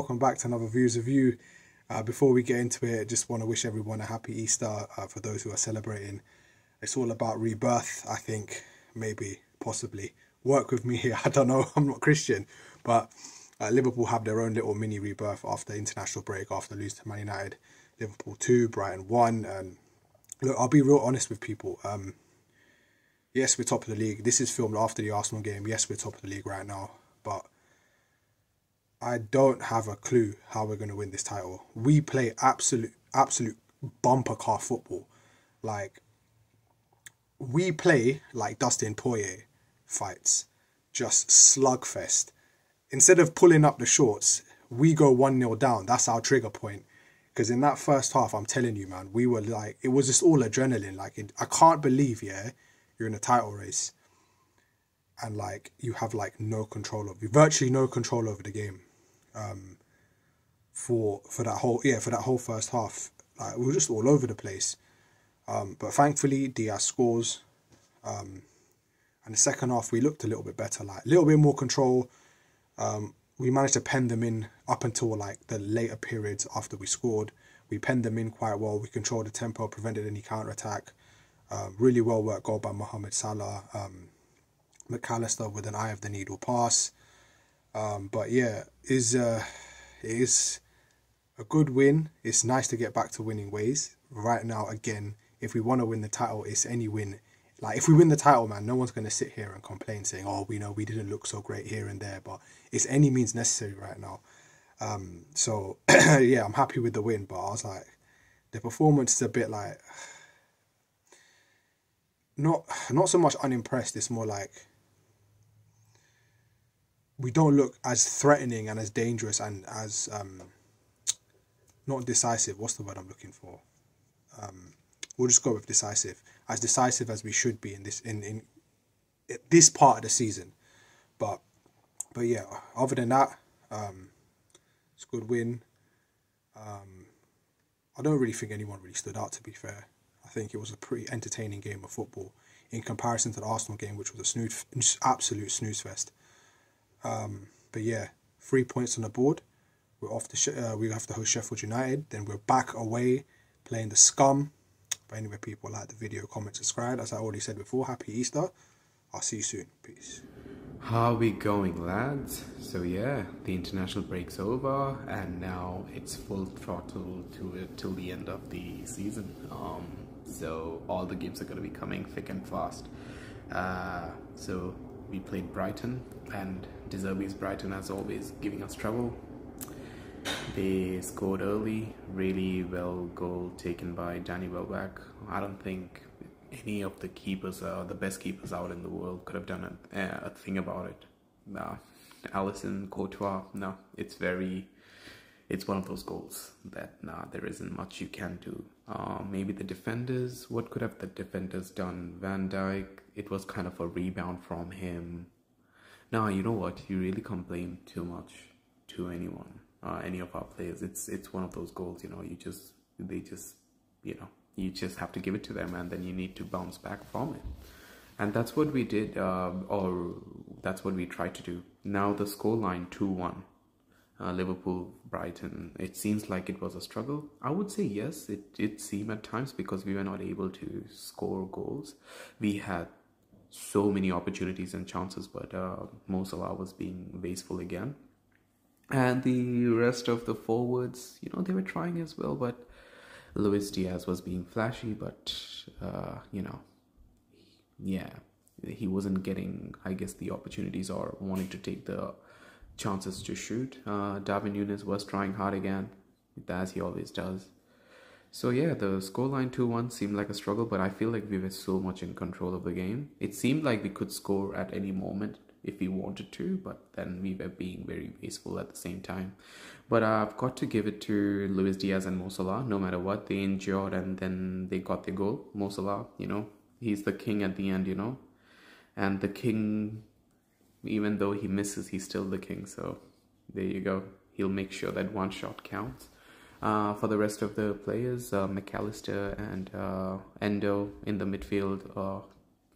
welcome back to another Views of You. Before we get into it, just want to wish everyone a happy Easter for those who are celebrating. It's all about rebirth, I think, maybe, possibly. Work with me here, I don't know, I'm not Christian, but Liverpool have their own little mini rebirth after international break, after losing to Man United. Liverpool 2, Brighton 1, and look, I'll be real honest with people. Yes, we're top of the league. This is filmed after the Arsenal game. Yes, we're top of the league right now, but I don't have a clue how we're going to win this title. We play absolute bumper car football. Like, we play like Dustin Poirier fights. Just slugfest. Instead of pulling up the shorts, we go 1-0 down. That's our trigger point. Because in that first half, I'm telling you, man, we were like, it was just all adrenaline. Like, I can't believe, yeah, you're in a title race. And like, you have like no control over, virtually no control over the game. For that whole first half, like, we were just all over the place. But thankfully, Diaz scores. And the second half, we looked a little bit better, like a little bit more control. We managed to pen them in up until like the later periods after we scored. We penned them in quite well. We controlled the tempo, prevented any counter-attack. Really well worked goal by Mohamed Salah. McAllister with an eye of the needle pass. But yeah, it is a good win. It's nice to get back to winning ways. Right now, again, if we want to win the title, it's any win. Like, if we win the title, man, no one's going to sit here and complain saying, oh, we know we didn't look so great here and there. But it's any means necessary right now. So, yeah, I'm happy with the win. But I was like, the performance is a bit like, not so much unimpressed. It's more like, we don't look as threatening and as dangerous and as not decisive. What's the word I'm looking for? We'll just go with decisive. As decisive as we should be in this part of the season. But yeah, other than that, it's a good win. I don't really think anyone really stood out, to be fair. I think it was a pretty entertaining game of football in comparison to the Arsenal game, which was absolute snooze fest. But yeah, 3 points on the board. We're off to we have to host Sheffield United. Then we're back away playing the Scum. But anyway, people, like the video, comment, subscribe. As I already said before, happy Easter. I'll see you soon. Peace. How are we going, lads? So yeah, the international break's over and now it's full throttle to it till the end of the season. So all the games are going to be coming thick and fast. So we played Brighton, and De Zerbi's Brighton, as always, giving us trouble. They scored early, really well goal taken by Danny Welbeck. I don't think any of the keepers, the best keepers out in the world, could have done a thing about it. No, Alisson, Courtois, no, it's one of those goals that there isn't much you can do. Maybe the defenders, what could have the defenders done? Van Dijk, it was kind of a rebound from him. Now, you know what, you really can't blame too much to anyone. Any of our players. It's one of those goals, you know, you just have to give it to them, and then you need to bounce back from it. And that's what we did, or that's what we tried to do. Now the scoreline 2-1, Liverpool, Brighton. It seems like it was a struggle. I would say yes, it seemed at times, because we were not able to score goals. We had so many opportunities and chances, but Mo Salah was being wasteful again. And the rest of the forwards, you know, they were trying as well, but Luis Diaz was being flashy, but, you know, yeah, he wasn't getting, I guess, the opportunities or wanting to take the chances to shoot. Darwin Núñez was trying hard again, as he always does. So yeah, the scoreline 2-1 seemed like a struggle, but I feel like we were so much in control of the game. It seemed like we could score at any moment if we wanted to, but then we were being very wasteful at the same time. But I've got to give it to Luis Diaz and Mo Salah. No matter what, they endured and then they got their goal. Mo Salah, you know, he's the king at the end, you know. And the king, even though he misses, he's still the king. So there you go. He'll make sure that one shot counts. For the rest of the players, McAllister and Endo in the midfield,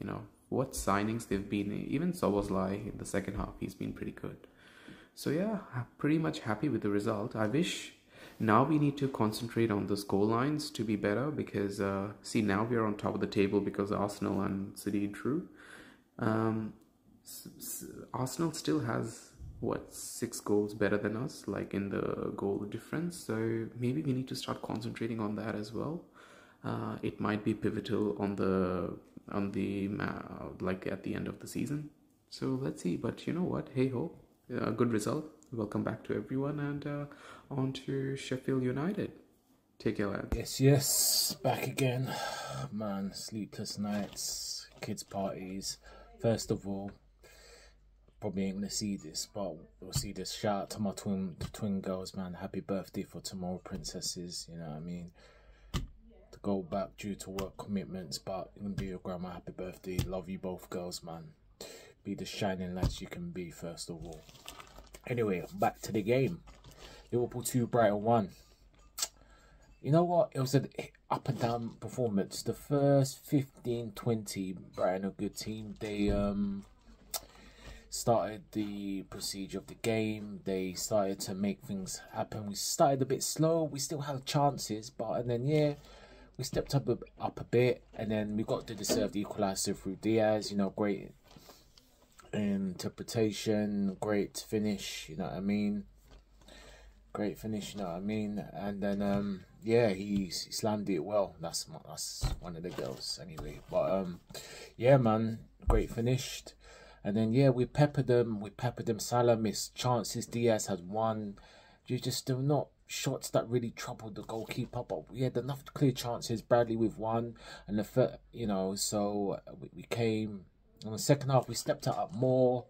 you know, what signings they've been. Even Szoboszlai in the second half, he's been pretty good. So yeah, pretty much happy with the result. I wish now we need to concentrate on the score lines to be better, because see, now we are on top of the table because Arsenal and City drew. Um, Arsenal still has what, 6 goals better than us, like in the goal difference. So maybe we need to start concentrating on that as well. It might be pivotal on the like at the end of the season. So let's see. But you know what? Hey ho, good result. Welcome back to everyone, and on to Sheffield United. Take care, lads. Yes, back again. Man, sleepless nights, kids' parties. First of all, probably ain't gonna see this, but we'll see this. Shout out to my twin girls, man. Happy birthday for tomorrow, princesses. You know what I mean? To go back due to work commitments, but you can be your grandma. Happy birthday. Love you both, girls, man. Be the shining lights you can be, first of all. Anyway, back to the game. Liverpool 2, Brighton 1. You know what? It was an up and down performance. The first 15-20, Brighton a good team. They started the procedure of the game. They started to make things happen. We started a bit slow. We still had chances, but and then we stepped up a bit, and then we got to deserve the equaliser through Diaz. You know, great interpretation, great finish. You know what I mean? Great finish. You know what I mean? And then he slammed it well. That's one of the girls anyway. But yeah, man, great finished. And then we peppered them. Salah missed chances. Diaz had one. You just still not shots that really troubled the goalkeeper. But we had enough clear chances. Bradley with one, and the third, so we came in the second half. We stepped up more.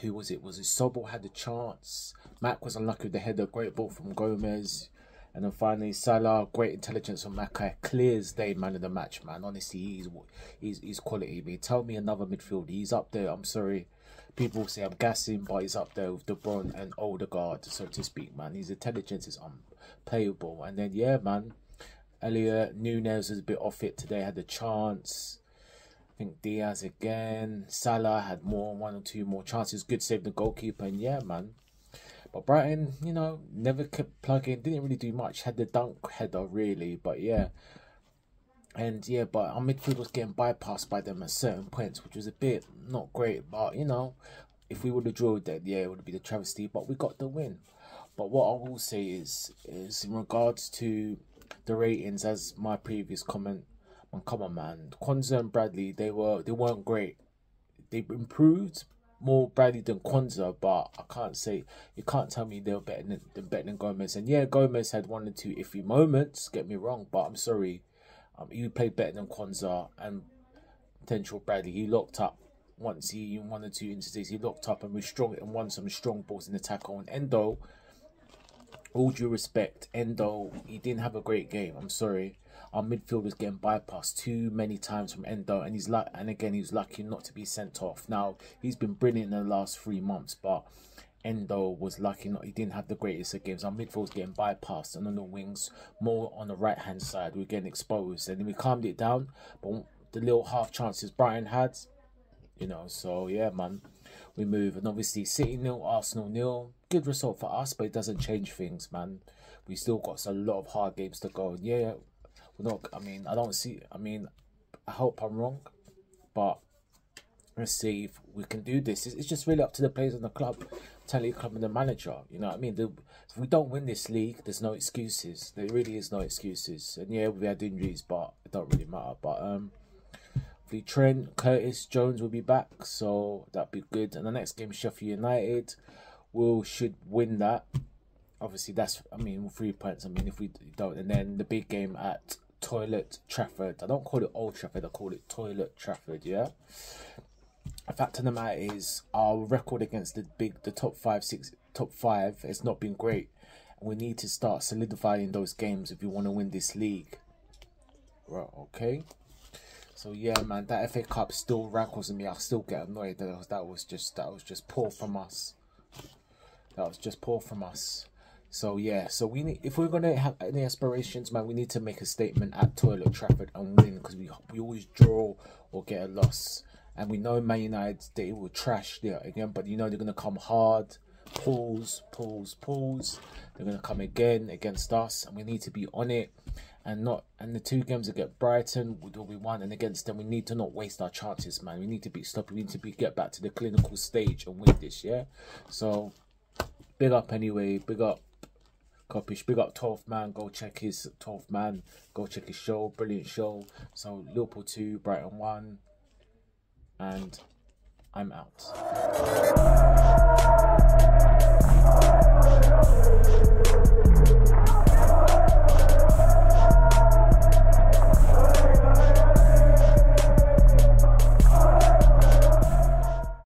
Who was it? Was it Sobel had the chance? Mac was unlucky with the header. Great ball from Gomez. And then finally, Salah, great intelligence from Mackay, clears day man of the match, man. Honestly, he's quality. Man. Tell me another midfielder. He's up there. I'm sorry. People say I'm gassing, but he's up there with De Bruyne and Odegaard, so to speak, man. His intelligence is unplayable. And then, man, Elliot, Nunez was a bit off it today, had the chance. I think Diaz again. Salah had one or two more chances. Good save the goalkeeper. And man. But Brighton, never kept plugging. Didn't really do much. Had the dunk header, really. But And but our midfield was getting bypassed by them at certain points, which was a bit not great. But, if we would have drawn that, it would have been a travesty. But we got the win. But what I will say is in regards to the ratings, as my previous comment, come on, man. Kwanzaa and Bradley, they weren't great. They improved more Bradley than Kwanzaa, but you can't tell me they were better than Gomez. And Gomez had one or two iffy moments, get me wrong, but I'm sorry. He played better than Kwanzaa and potential Bradley. He locked up once in one or two instances. He locked up and was strong and won some strong balls in the tackle. And Endo, all due respect, he didn't have a great game. I'm sorry. Our midfield was getting bypassed too many times from Endo, and he's lucky not to be sent off. Now he's been brilliant in the last 3 months, but Endo was lucky he didn't have the greatest of games. Our midfield was getting bypassed, and on the wings, more on the right hand side, we were getting exposed, and then we calmed it down. But the little half chances Brighton had, so man, we move. And obviously City 0, Arsenal 0. Good result for us, but it doesn't change things, man. We still got a lot of hard games to go. We're not. I hope I'm wrong, but let's see if we can do this. It's just really up to the players in the club, telling the club and the manager. You know what I mean? If we don't win this league, there's no excuses. There really is no excuses. And we had injuries, but it don't really matter. But the Trent, Curtis, Jones will be back, so that'd be good. And the next game, Sheffield United, should win that. Obviously, 3 points. If we don't, and then the big game at Toilet Trafford. I don't call it Old Trafford. I call it Toilet Trafford. The fact of the matter is, our record against the top five has not been great. We need to start solidifying those games if we want to win this league. Right? Okay. So man, that FA Cup still rankles in me. I still get annoyed that was just poor from us. That was just poor from us. So so we need, if we're gonna have any aspirations, man, we need to make a statement at Toilet Trafford and win, because we always draw or get a loss, and we know Man United, they will trash there again, but they're gonna come hard. pause. They're gonna come again against us, and we need to be on it. And the 2 games against Brighton, we won, and against them, we need to not waste our chances, man. We need to we need to get back to the clinical stage and win this, yeah. So big up anyway, big up Kopish, big up 12th man. Go check his 12th man. Go check his show, brilliant show. So Liverpool 2, Brighton 1, and I'm out.